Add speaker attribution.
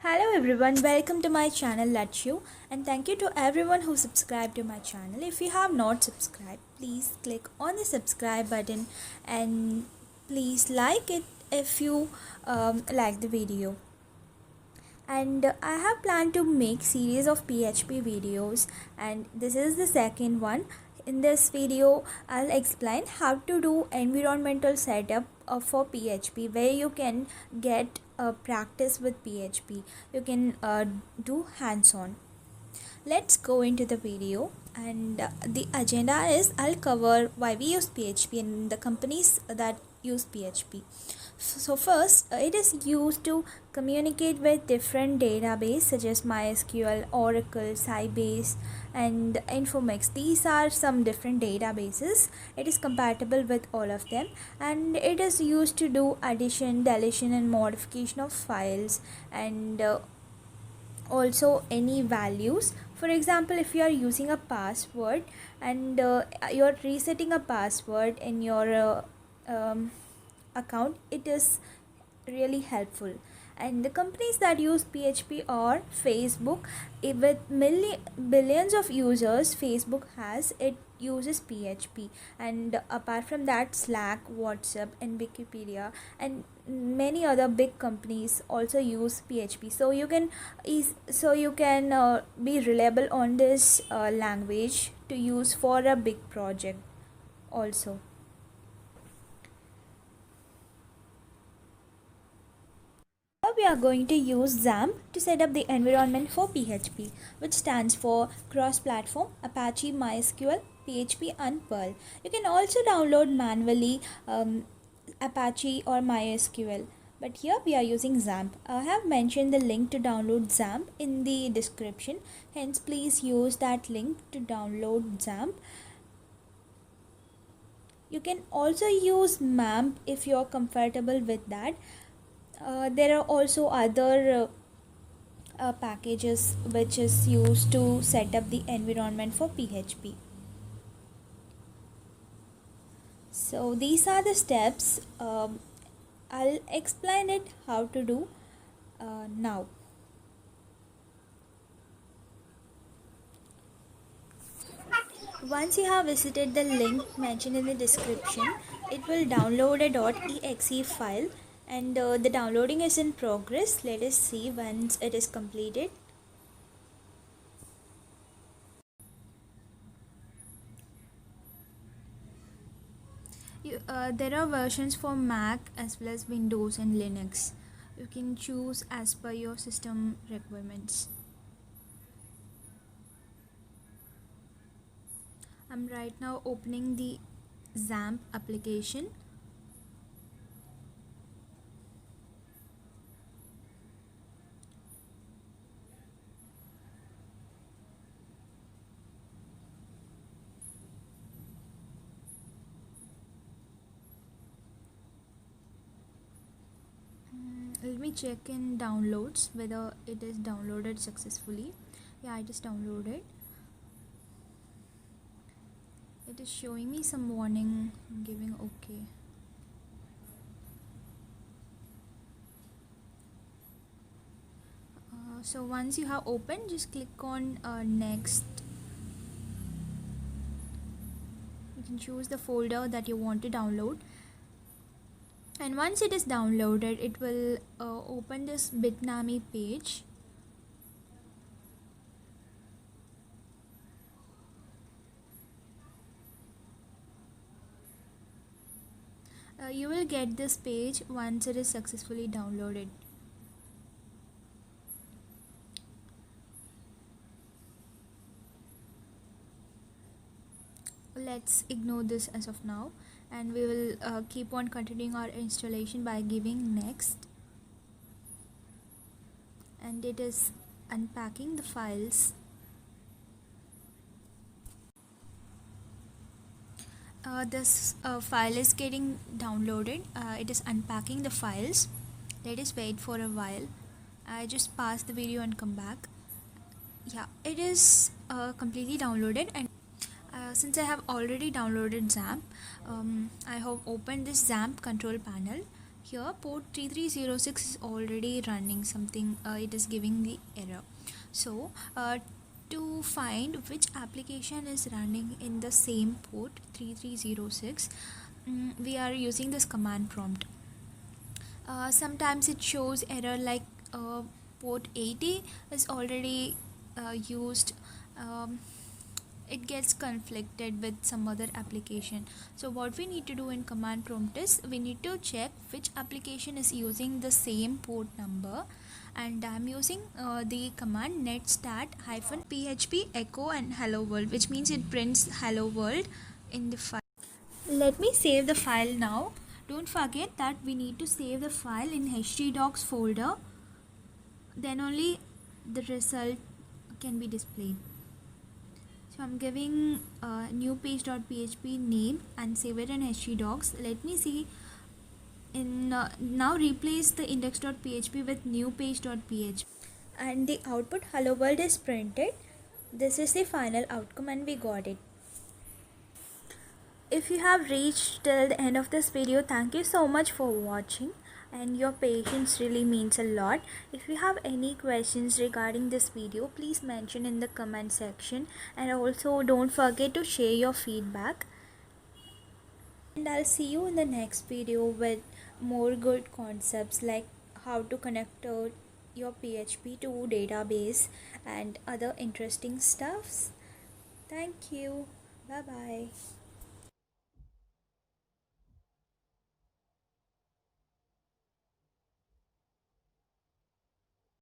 Speaker 1: Hello everyone, welcome to my channel Let You, and thank you to everyone who subscribed to my channel. If you have not subscribed, please click on the subscribe button and please like it if you like the video. And I have planned to make series of PHP videos, and this is the second one. In this video I'll explain how to do environmental setup for PHP, where you can get practice with PHP. You can do hands-on. Let's go into the video, and the agenda is I'll cover why we use PHP and the companies that use PHP. So first, it is used to communicate with different databases such as MySQL, Oracle, Sybase, and Informix. These are some different databases. It is compatible with all of them, and it is used to do addition, deletion, and modification of files, and also any values. For example, if you are using a password and you're resetting a password in your account, it is really helpful. And the companies that use PHP are Facebook. With billions of users Facebook has, it uses PHP. And apart from that, Slack, WhatsApp, and Wikipedia and many other big companies also use PHP. So you can be reliable on this language to use for a big project also. Now we are going to use XAMPP to set up the environment for PHP, which stands for Cross-Platform, Apache, MySQL, PHP, and Perl. You can also download manually Apache or MySQL, but here we are using XAMPP. I have mentioned the link to download XAMPP in the description, hence please use that link to download XAMPP. You can also use MAMP if you are comfortable with that. There are also other packages which is used to set up the environment for PHP. So these are the steps. I'll explain it how to do now. Once you have visited the link mentioned in the description, it will download a .exe file, and the downloading is in progress. Let us see once it is completed. There are versions for Mac as well as Windows and Linux. You can choose as per your system requirements. I'm right now opening the XAMPP application. Let me check in downloads whether it is downloaded successfully. Yeah, it is downloaded. It is showing me some warning. I'm giving OK. So once you have opened, just click on next. You can choose the folder that you want to download, and once it is downloaded, it will open this Bitnami page. You will get this page once it is successfully downloaded. Let's ignore this as of now, and we will keep on continuing our installation by giving next. And it is unpacking the files. This file is getting downloaded. It is unpacking the files. Let us wait for a while. I just pause the video and come back. Yeah, it is completely downloaded, and since I have already downloaded XAMPP, I have opened this XAMPP control panel. Here port 3306 is already running something, it is giving the error. So to find which application is running in the same port 3306, we are using this command prompt. Sometimes it shows error like port 80 is already used. It gets conflicted with some other application. So what we need to do in command prompt is we need to check which application is using the same port number, and I'm using the command netstat-php echo and hello world, which means it prints hello world in the file. Let me save the file now. Don't forget that we need to save the file in htdocs folder, then only the result can be displayed. So I'm giving new page.php name and save it in htdocs. Let me see in now replace the index.php with new page.php, and the output hello world is printed. This is the final outcome and we got it. If you have reached till the end of this video, thank you so much for watching, and your patience really means a lot. If you have any questions regarding this video, please mention in the comment section, and also don't forget to share your feedback. And I'll see you in the next video with more good concepts like how to connect your PHP to database and other interesting stuffs. Thank you. Bye bye.